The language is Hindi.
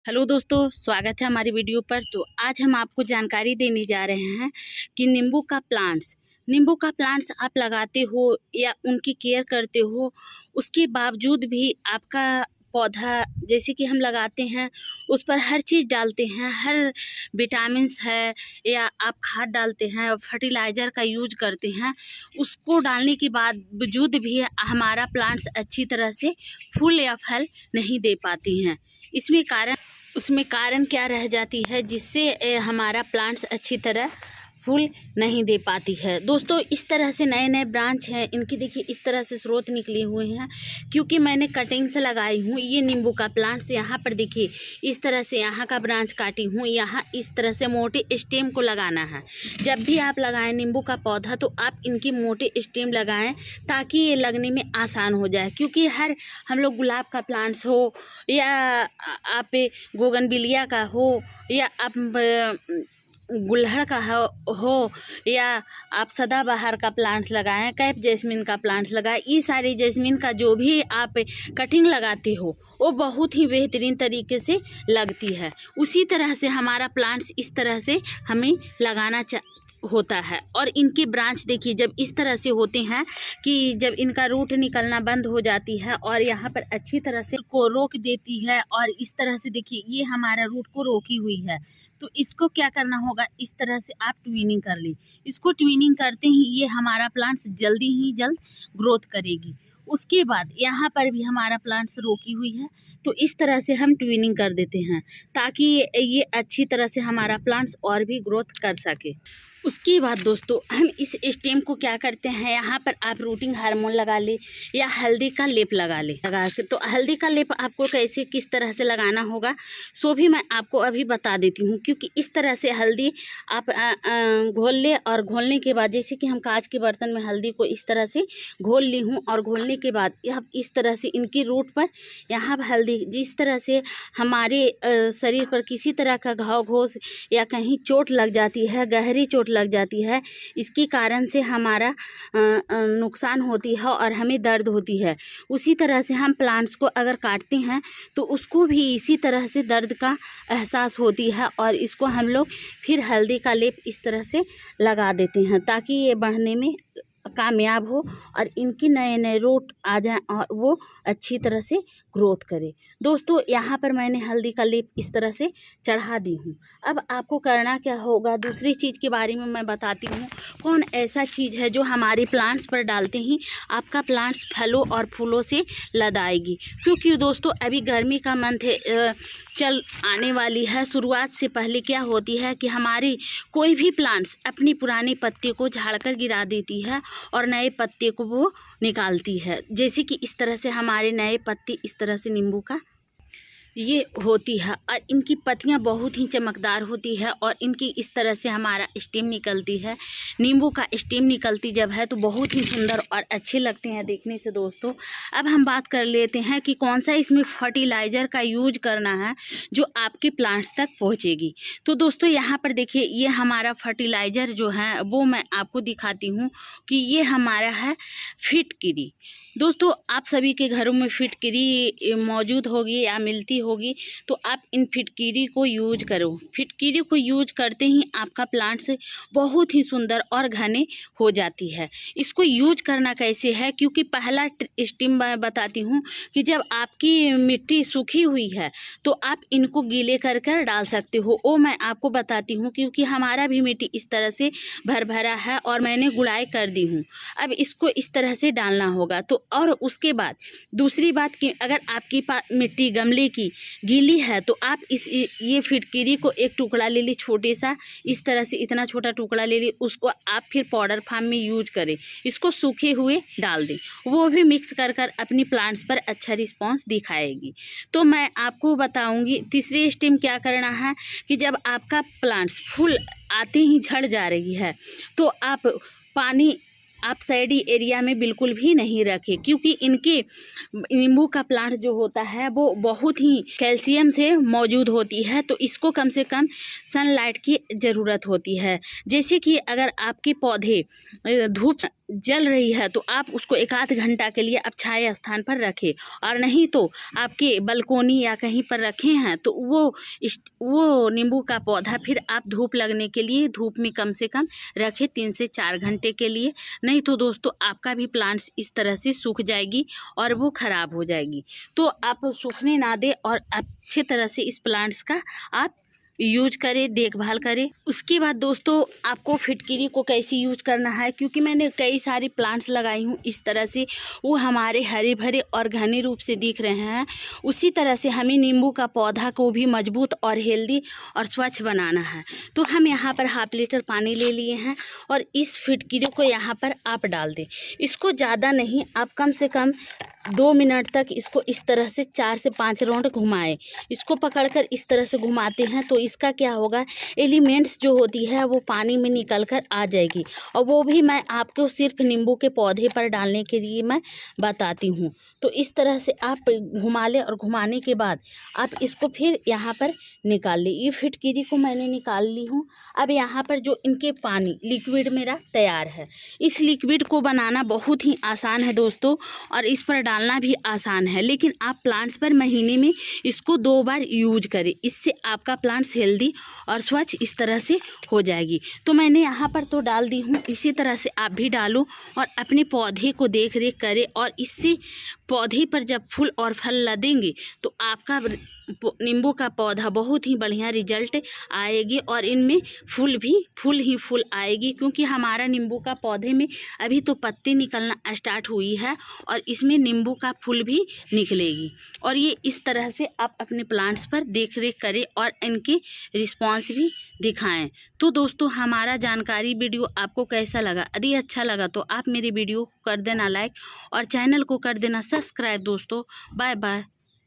हेलो दोस्तों, स्वागत है हमारी वीडियो पर। तो आज हम आपको जानकारी देने जा रहे हैं कि नींबू का प्लांट्स आप लगाते हो या उनकी केयर करते हो, उसके बावजूद भी आपका पौधा जैसे कि हम लगाते हैं उस पर हर चीज़ डालते हैं, हर विटामिन्स है या आप खाद डालते हैं, फर्टिलाइज़र का यूज करते हैं, उसको डालने के बावजूद भी हमारा प्लांट्स अच्छी तरह से फूल या फल नहीं दे पाती हैं। उसमें कारण क्या रह जाती है जिससे हमारा प्लांट्स अच्छी तरह फूल नहीं दे पाती है। दोस्तों, इस तरह से नए नए ब्रांच हैं, इनकी देखिए इस तरह से स्रोत निकले हुए हैं क्योंकि मैंने कटिंग से लगाई हूँ ये नींबू का प्लांट्स। यहाँ पर देखिए इस तरह से यहाँ का ब्रांच काटी हूँ, यहाँ इस तरह से मोटे स्टेम को लगाना है। जब भी आप लगाएं नींबू का पौधा तो आप इनकी मोटे स्टेम लगाएं ताकि ये लगने में आसान हो जाए, क्योंकि हम लोग गुलाब का प्लांट्स हो या आप बोगनविलिया का हो या आप गुलहड़ का हो या आप सदाबहार का प्लांट्स लगाएं, कैप जैस्मिन का प्लांट्स लगाएं, ये सारी जैस्मिन का जो भी आप कटिंग लगाते हो वो बहुत ही बेहतरीन तरीके से लगती है। उसी तरह से हमारा प्लांट्स इस तरह से हमें लगाना होता है। और इनके ब्रांच देखिए जब इस तरह से होते हैं कि जब इनका रूट निकलना बंद हो जाती है और यहाँ पर अच्छी तरह से को रोक देती है, और इस तरह से देखिए ये हमारा रूट को रोकी हुई है, तो इसको क्या करना होगा, इस तरह से आप ट्विनिंग कर ली। इसको ट्विनिंग करते ही ये हमारा प्लांट्स जल्द ग्रोथ करेगी। उसके बाद यहाँ पर भी हमारा प्लांट्स रोकी हुई है, तो इस तरह से हम ट्विनिंग कर देते हैं ताकि ये अच्छी तरह से हमारा प्लांट्स और भी ग्रोथ कर सके। उसके बाद दोस्तों हम इस स्टेम को क्या करते हैं, यहाँ पर आप रूटिंग हार्मोन लगा ले या हल्दी का लेप लगा के। तो हल्दी का लेप आपको कैसे किस तरह से लगाना होगा सो भी मैं आपको अभी बता देती हूँ, क्योंकि इस तरह से हल्दी आप घोल ले, और घोलने के बाद जैसे कि हम कांच के बर्तन में हल्दी को इस तरह से घोल ली हूँ, और घोलने के बाद आप इस तरह से इनकी रूट पर यहाँ हल्दी, जिस तरह से हमारे शरीर पर किसी तरह का घाव घोस या कहीं चोट लग जाती है, गहरी चोट लग जाती है, इसके कारण से हमारा नुकसान होती है और हमें दर्द होती है। उसी तरह से हम प्लांट्स को अगर काटते हैं तो उसको भी इसी तरह से दर्द का एहसास होती है, और इसको हम लोग फिर हल्दी का लेप इस तरह से लगा देते हैं ताकि ये बढ़ने में कामयाब हो और इनकी नए नए रूट आ जाएं और वो अच्छी तरह से ग्रोथ करे। दोस्तों, यहाँ पर मैंने हल्दी का लेप इस तरह से चढ़ा दी हूँ। अब आपको करना क्या होगा, दूसरी चीज़ के बारे में मैं बताती हूँ। कौन ऐसा चीज़ है जो हमारे प्लांट्स पर डालते ही आपका प्लांट्स फलों और फूलों से लदाएगी, क्योंकि दोस्तों अभी गर्मी का मंथ है, चल आने वाली है। शुरुआत से पहले क्या होती है कि हमारी कोई भी प्लांट्स अपनी पुरानी पत्ती को झाड़कर गिरा देती है और नए पत्ते को वो निकालती है। जैसे कि इस तरह से हमारे नए पत्ते इस तरह से नींबू का ये होती है, और इनकी पत्तियां बहुत ही चमकदार होती है, और इनकी इस तरह से हमारा स्टेम निकलती है। नींबू का स्टेम निकलती जब है तो बहुत ही सुंदर और अच्छे लगते हैं देखने से। दोस्तों, अब हम बात कर लेते हैं कि कौन सा इसमें फर्टिलाइज़र का यूज करना है जो आपके प्लांट्स तक पहुँचेगी। तो दोस्तों, यहाँ पर देखिए ये हमारा फर्टिलाइज़र जो है वो मैं आपको दिखाती हूँ कि ये हमारा है फिटकिरी। दोस्तों, आप सभी के घरों में फिटकिरी मौजूद होगी या मिलती होगी, तो आप इन फिटकिरी को यूज करो। फिटकिरी को यूज करते ही आपका प्लांट्स बहुत ही सुंदर और घने हो जाती है। इसको यूज करना कैसे है, क्योंकि पहला स्टेप मैं बताती हूँ कि जब आपकी मिट्टी सूखी हुई है तो आप इनको गीले कर कर डाल सकते हो। वो मैं आपको बताती हूँ क्योंकि हमारा भी मिट्टी इस तरह से भरा है और मैंने गुड़ाई कर दी हूँ। अब इसको इस तरह से डालना होगा। तो और उसके बाद दूसरी बात कि अगर आपकी मिट्टी गमले की गीली है तो आप ये फिटकिरी को एक टुकड़ा ले ली, छोटे सा इस तरह से इतना छोटा टुकड़ा ले ली, उसको आप फिर पाउडर फॉर्म में यूज करें। इसको सूखे हुए डाल दें, वो भी मिक्स कर कर अपनी प्लांट्स पर अच्छा रिस्पॉन्स दिखाएगी। तो मैं आपको बताऊंगी तीसरे स्टेप क्या करना है कि जब आपका प्लांट्स फुल आते ही झड़ जा रही है तो आप पानी आप सैडी एरिया में बिल्कुल भी नहीं रखें, क्योंकि इनके नींबू का प्लांट जो होता है वो बहुत ही कैल्शियम से मौजूद होती है, तो इसको कम से कम सनलाइट की ज़रूरत होती है। जैसे कि अगर आपके पौधे धूप जल रही है तो आप उसको 1 आध घंटा के लिए आप छाया स्थान पर रखें, और नहीं तो आपके बालकोनी या कहीं पर रखे हैं तो वो नींबू का पौधा फिर आप धूप लगने के लिए धूप में कम से कम रखें 3 से 4 घंटे के लिए। नहीं तो दोस्तों आपका भी प्लांट्स इस तरह से सूख जाएगी और वो ख़राब हो जाएगी। तो आप सूखने ना दें और अच्छे तरह से इस प्लांट्स का आप यूज करें, देखभाल करें। उसके बाद दोस्तों आपको फिटकिरी को कैसे यूज करना है, क्योंकि मैंने कई सारी प्लांट्स लगाई हूँ इस तरह से, वो हमारे हरे भरे और घने रूप से दिख रहे हैं। उसी तरह से हमें नींबू का पौधा को भी मजबूत और हेल्दी और स्वच्छ बनाना है। तो हम यहाँ पर 1/2 लीटर पानी ले लिए हैं और इस फिटकिरी को यहाँ पर आप डाल दें। इसको ज़्यादा नहीं, आप कम से कम 2 मिनट तक इसको इस तरह से 4 से 5 राउंड घुमाएं। इसको पकड़कर इस तरह से घुमाते हैं तो इसका क्या होगा, एलिमेंट्स जो होती है वो पानी में निकल कर आ जाएगी। और वो भी मैं आपको सिर्फ नींबू के पौधे पर डालने के लिए मैं बताती हूँ। तो इस तरह से आप घुमा लें और घुमाने के बाद आप इसको फिर यहाँ पर निकाल लें। ये फिटकिरी को मैंने निकाल ली हूँ। अब यहाँ पर जो इनके पानी लिक्विड मेरा तैयार है। इस लिक्विड को बनाना बहुत ही आसान है दोस्तों, और इस पर डालना भी आसान है, लेकिन आप प्लांट्स पर महीने में इसको 2 बार यूज करें। इससे आपका प्लांट्स हेल्दी और स्वच्छ इस तरह से हो जाएगी। तो मैंने यहाँ पर तो डाल दी हूँ, इसी तरह से आप भी डालो और अपने पौधे को देख रेख करें। और इससे पौधे पर जब फूल और फल लगेंगे तो आपका नींबू का पौधा बहुत ही बढ़िया रिजल्ट आएगी और इनमें फूल ही फूल आएगी, क्योंकि हमारा नींबू का पौधे में अभी तो पत्ती निकलना स्टार्ट हुई है और इसमें नींबू का फूल भी निकलेगी। और ये इस तरह से आप अपने प्लांट्स पर देख रेख करें और इनके रिस्पॉन्स भी दिखाएं। तो दोस्तों हमारा जानकारी वीडियो आपको कैसा लगा? यदि अच्छा लगा तो आप मेरी वीडियो को कर देना लाइक और चैनल को कर देना सब्सक्राइब। दोस्तों बाय बाय।